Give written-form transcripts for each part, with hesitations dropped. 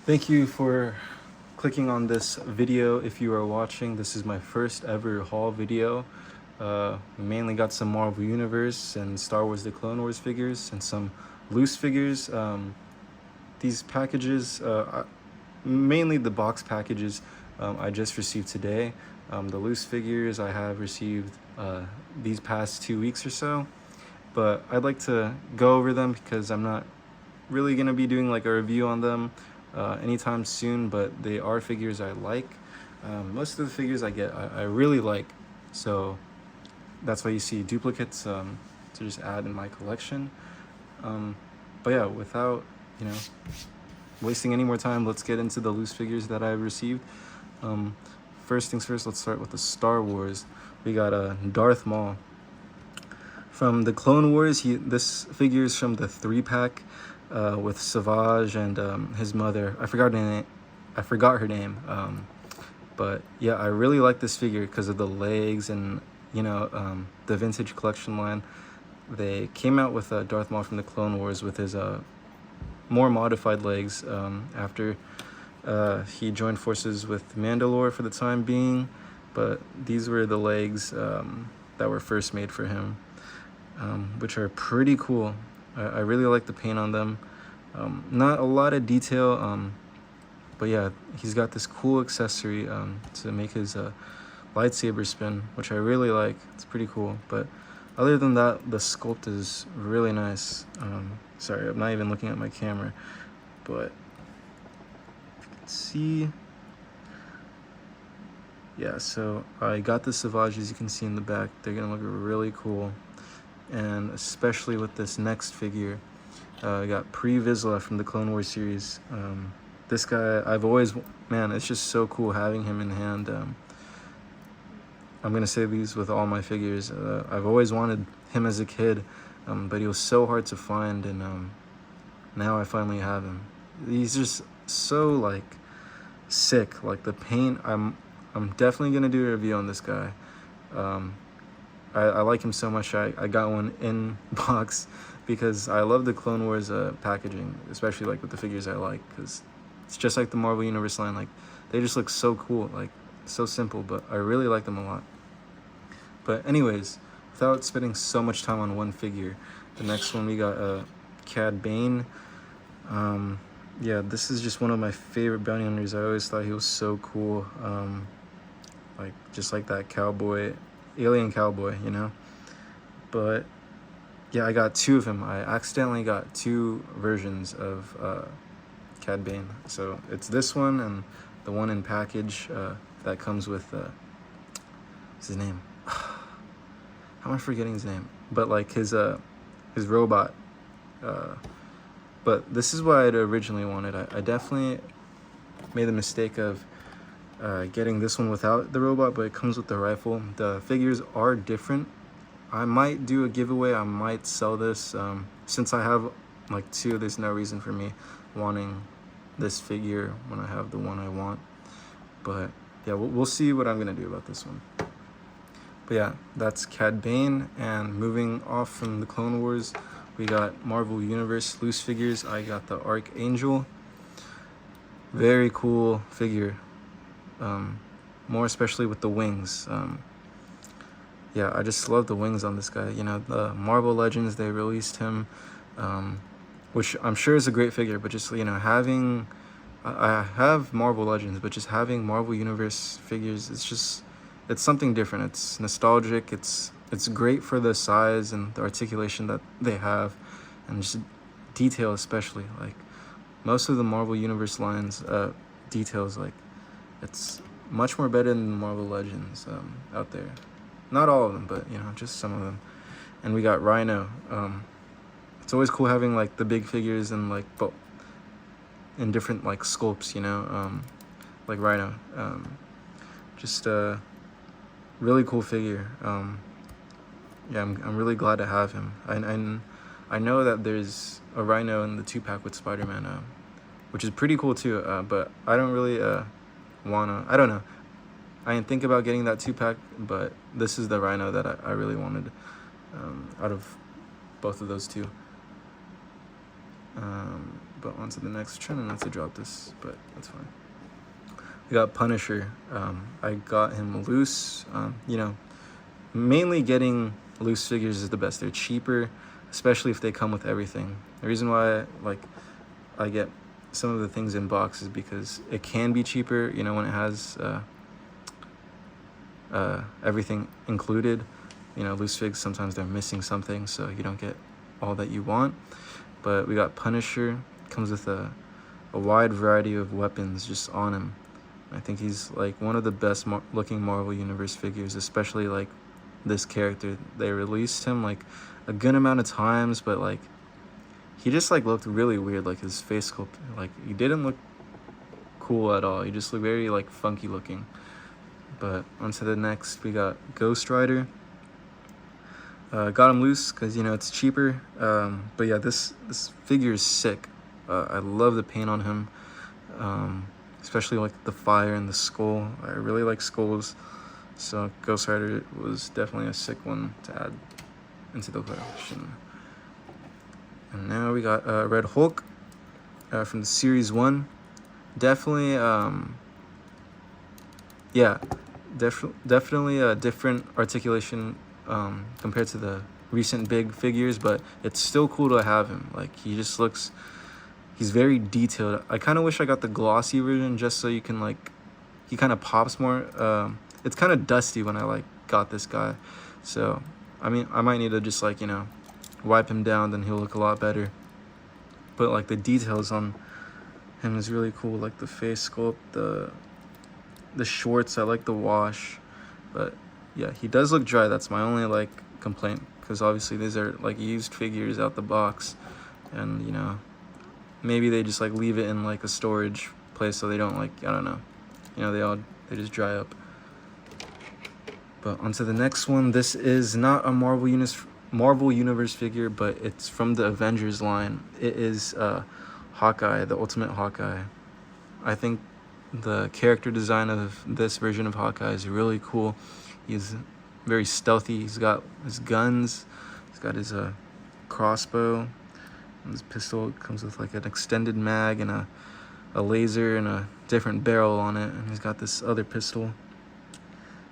Thank you for clicking on this video. If you are watching, this is my first ever haul video. Mainly got some Marvel Universe and Star Wars The Clone Wars figures and some loose figures. These packages, mainly the box packages, I just received today. The loose figures I have received these past 2 weeks or so. But I'd like to go over them because I'm not really gonna be doing like a review on them anytime soon, but they are figures I like. Most of the figures I get I really like, so that's why you see duplicates to just add in my collection. But yeah, without you know wasting any more time, let's get into the loose figures that I've received. First things first, let's start with the Star Wars. We got Darth Maul. From the Clone Wars, this figure is from the 3-pack with Savage and his mother. I forgot her name. But yeah, I really like this figure because of the legs and the vintage collection line. They came out with Darth Maul from the Clone Wars with his more modified legs after he joined forces with Mandalore for the time being. But these were the legs that were first made for him. Which are pretty cool. I really like the paint on them. Not a lot of detail, but yeah, he's got this cool accessory to make his lightsaber spin, which I really like. It's pretty cool. But other than that, the sculpt is really nice. Sorry, I'm not even looking at my camera, but if you can see. Yeah, so I got the Savage, as you can see in the back. They're gonna look really cool. And especially with this next figure, I got Pre Vizsla from the Clone Wars series. This guy, it's just so cool having him in hand. I'm gonna say these with all my figures. I've always wanted him as a kid, but he was so hard to find, and now I finally have him. He's just so like sick. Like the paint, I'm definitely gonna do a review on this guy. I like him so much. I got one in box because I love the Clone Wars packaging, especially like with the figures I like, because it's just like the Marvel Universe line. Like they just look so cool, like so simple, but I really like them a lot. But anyways, without spending so much time on one figure, the next one we got Cad Bane. Yeah, this is just one of my favorite bounty hunters. I always thought he was so cool. Like just like that cowboy. Alien cowboy, but yeah, I got two of him. I accidentally got two versions of Cad Bane, so it's this one and the one in package that comes with what's his name? How am I forgetting his name? But like his robot. But this is what I'd originally wanted. I definitely made the mistake of getting this one without the robot, but it comes with the rifle. The figures are different. I might do a giveaway. I might sell this. Since I have like two, there's no reason for me wanting this figure when I have the one I want. But yeah, we'll see what I'm gonna do about this one. But yeah, that's Cad Bane. And moving off from the Clone Wars, we got Marvel Universe loose figures. I got the Archangel. Very cool figure. More especially with the wings. Yeah, I just love the wings on this guy. The Marvel Legends, they released him, which I'm sure is a great figure, but just, having, I have Marvel Legends, but just having Marvel Universe figures, it's something different. It's nostalgic. It's great for the size and the articulation that they have, and just detail especially. Like, most of the Marvel Universe lines, details, like, it's much more better than the Marvel Legends out there. Not all of them, but just some of them. And we got Rhino. It's always cool having like the big figures and like in different like sculpts, like Rhino. Just a really cool figure. Yeah, I'm really glad to have him. And I know that there's a Rhino in the 2-pack with Spider-Man, which is pretty cool too. But I don't really I don't know. I didn't think about getting that 2-pack, but this is the Rhino that I really wanted out of both of those two. But on to the next. Trying not to drop this, but that's fine. We got Punisher. I got him loose. You know, mainly getting loose figures is the best. They're cheaper, especially if they come with everything. The reason why I get some of the things in box is because it can be cheaper, you know, when it has everything included. You know, loose figs, sometimes they're missing something, so you don't get all that you want. But we got Punisher. Comes with a wide variety of weapons just on him. I think he's like one of the best looking Marvel Universe figures, especially like this character. They released him like a good amount of times, but like he just like looked really weird. Like his face sculpt, like he didn't look cool at all. He just looked very like funky looking. But onto the next, we got Ghost Rider. Got him loose because, you know, it's cheaper. But yeah, this figure is sick. I love the paint on him, especially like the fire and the skull. I really like skulls, so Ghost Rider was definitely a sick one to add into the collection. And now we got Red Hulk from the Series 1. Definitely, yeah, definitely a different articulation compared to the recent big figures, but it's still cool to have him. Like, he just looks, he's very detailed. I kind of wish I got the glossy version just so you can like, he kind of pops more. It's kind of dusty when I like got this guy, so I mean I might need to just like, you know, wipe him down, then he'll look a lot better. But like the details on him is really cool, like the face sculpt, the shorts. I like the wash, but yeah, he does look dry. That's my only like complaint, because obviously these are like used figures out the box, and you know, maybe they just like leave it in like a storage place so they don't like, I don't know, you know, they just dry up. But onto the next one. This is not a Marvel Universe figure, but it's from the Avengers line. It is Hawkeye, the Ultimate Hawkeye. I think the character design of this version of Hawkeye is really cool. He's very stealthy. He's got his guns. He's got his crossbow. And his pistol comes with like an extended mag and a laser and a different barrel on it. And he's got this other pistol.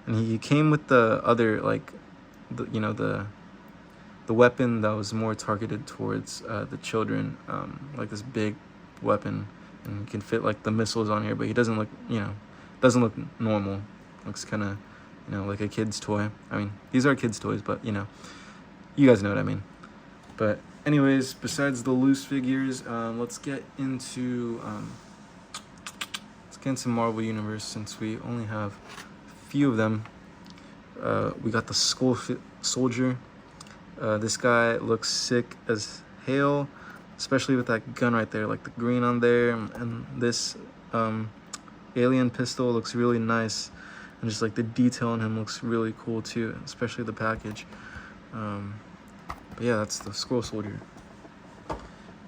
And he came with the other, like, the weapon that was more targeted towards the children, like this big weapon, and you can fit like the missiles on here, but he doesn't look, you know, doesn't look normal. Looks kind of, you know, like a kid's toy. I mean, these are kids' toys, but you know, you guys know what I mean. But anyways, besides the loose figures, let's get into Marvel Universe, since we only have a few of them. We got the Skull Soldier. This guy looks sick as hell, especially with that gun right there, like the green on there, and this alien pistol looks really nice, and just like the detail on him looks really cool too, especially the package. But yeah, that's the Skull Soldier.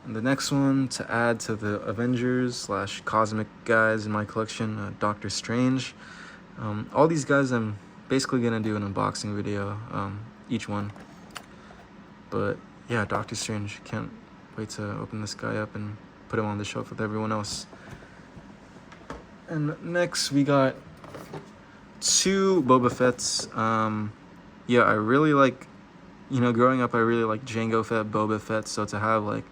And the next one to add to the Avengers / Cosmic guys in my collection, Doctor Strange. All these guys I'm basically gonna do an unboxing video, each one. But yeah, Doctor Strange, can't wait to open this guy up and put him on the shelf with everyone else. And next we got 2 Boba Fett's. Yeah, I really like, you know, growing up I really liked Jango Fett, Boba Fett, so to have like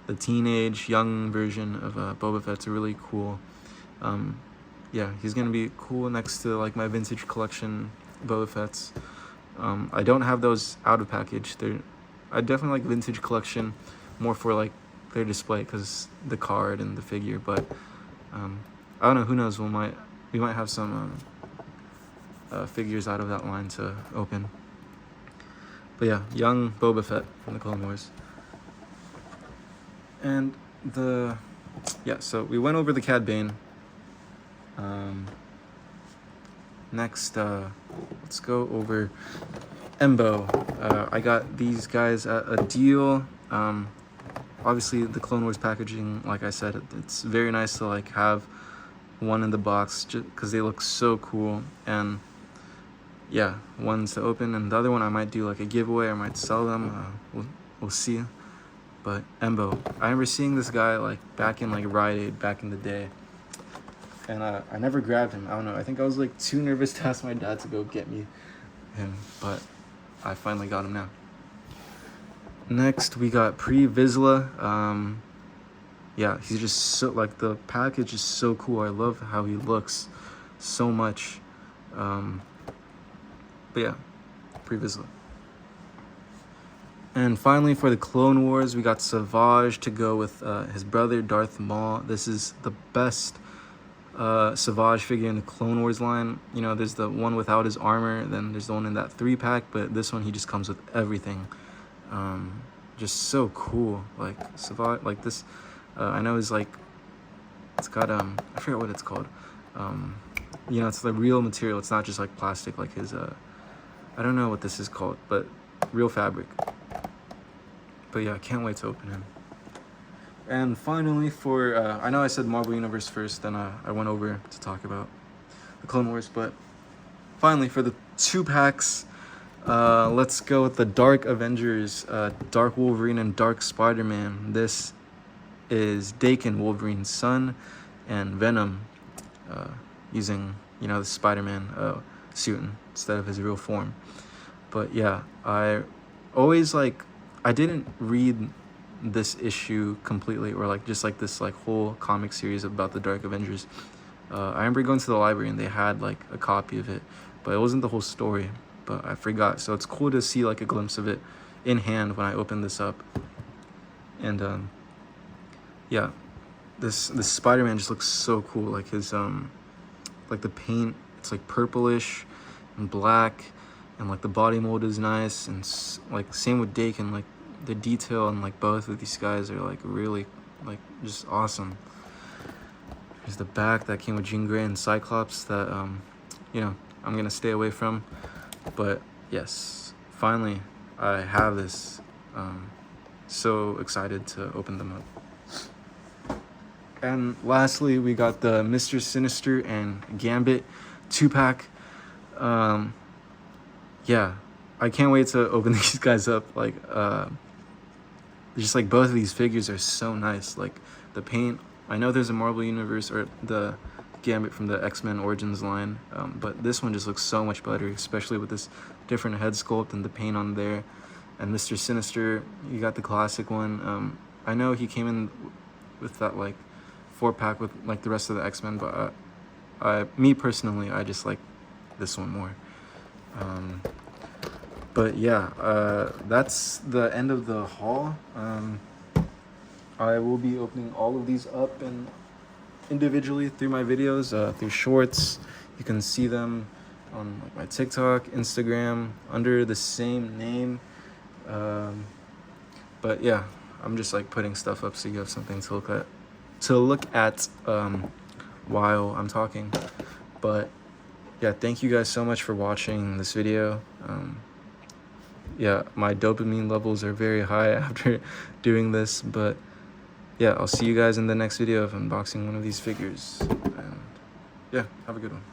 the teenage young version of Boba Fett's really cool. Yeah, he's gonna be cool next to like my vintage collection Boba Fett's. I don't have those out of package. I definitely like vintage collection more for like their display, because the card and the figure. But I don't know, who knows, we might have some figures out of that line to open. But yeah, young Boba Fett from the Clone Wars. And so we went over the Cad Bane. Next, let's go over Embo. I got these guys at a deal. Obviously the Clone Wars packaging, like I said, it's very nice to like have one in the box, just because they look so cool. And yeah, one's to open, and the other one I might do like a giveaway. I might sell them. We'll see. But Embo, I remember seeing this guy like back in like Rite Aid back in the day, and I never grabbed him. I don't know. I think I was like too nervous to ask my dad to go get me him, but I finally got him now. Next, we got Pre Vizsla. Yeah, he's just so, like, the package is so cool. I love how he looks so much. But yeah, Pre Vizsla. And finally, for the Clone Wars, we got Savage to go with his brother, Darth Maul. This is the best Savage figure in the Clone Wars line. You know, there's the one without his armor, then there's the one in that 3-pack, but this one, he just comes with everything. Just so cool. Like, Savage, like this, I know is like, it's got, I forget what it's called. You know, it's the real material. It's not just like plastic, like his, I don't know what this is called, but real fabric. But yeah, I can't wait to open him. And finally, for I know I said Marvel Universe first, then I went over to talk about the Clone Wars, but finally for the 2-packs, let's go with the Dark Avengers, Dark Wolverine and Dark Spider-Man. This is Daken, Wolverine's son, and Venom, using, you know, the Spider-Man suit instead of his real form. But yeah, I always like, I didn't read this issue completely, or like just like this like whole comic series about the Dark Avengers. I remember going to the library and they had like a copy of it, but it wasn't the whole story, but I forgot. So it's cool to see like a glimpse of it in hand when I open this up. And yeah, this Spider-Man just looks so cool. Like his like the paint, it's like purplish and black, and like the body mold is nice, and like same with Daken, like the detail on like both of these guys are like really like just awesome. There's the back that came with Jean Grey and Cyclops that you know, I'm gonna stay away from. But yes, finally I have this. So excited to open them up. And lastly, we got the Mr. Sinister and Gambit 2-pack. Yeah, I can't wait to open these guys up. Like just like both of these figures are so nice. Like the paint, I know there's a Marvel Universe or the Gambit from the X-Men Origins line, but this one just looks so much better, especially with this different head sculpt and the paint on there. And Mr. Sinister, you got the classic one. I know he came in with that like 4-pack with like the rest of the X-Men, but me personally, I just like this one more. But yeah, that's the end of the haul. I will be opening all of these up and individually through my videos, through shorts. You can see them on like my TikTok, Instagram, under the same name. But yeah, I'm just like putting stuff up so you have something to look at while I'm talking. But yeah, thank you guys so much for watching this video. Yeah, my dopamine levels are very high after doing this, but yeah, I'll see you guys in the next video of unboxing one of these figures. And yeah, have a good one.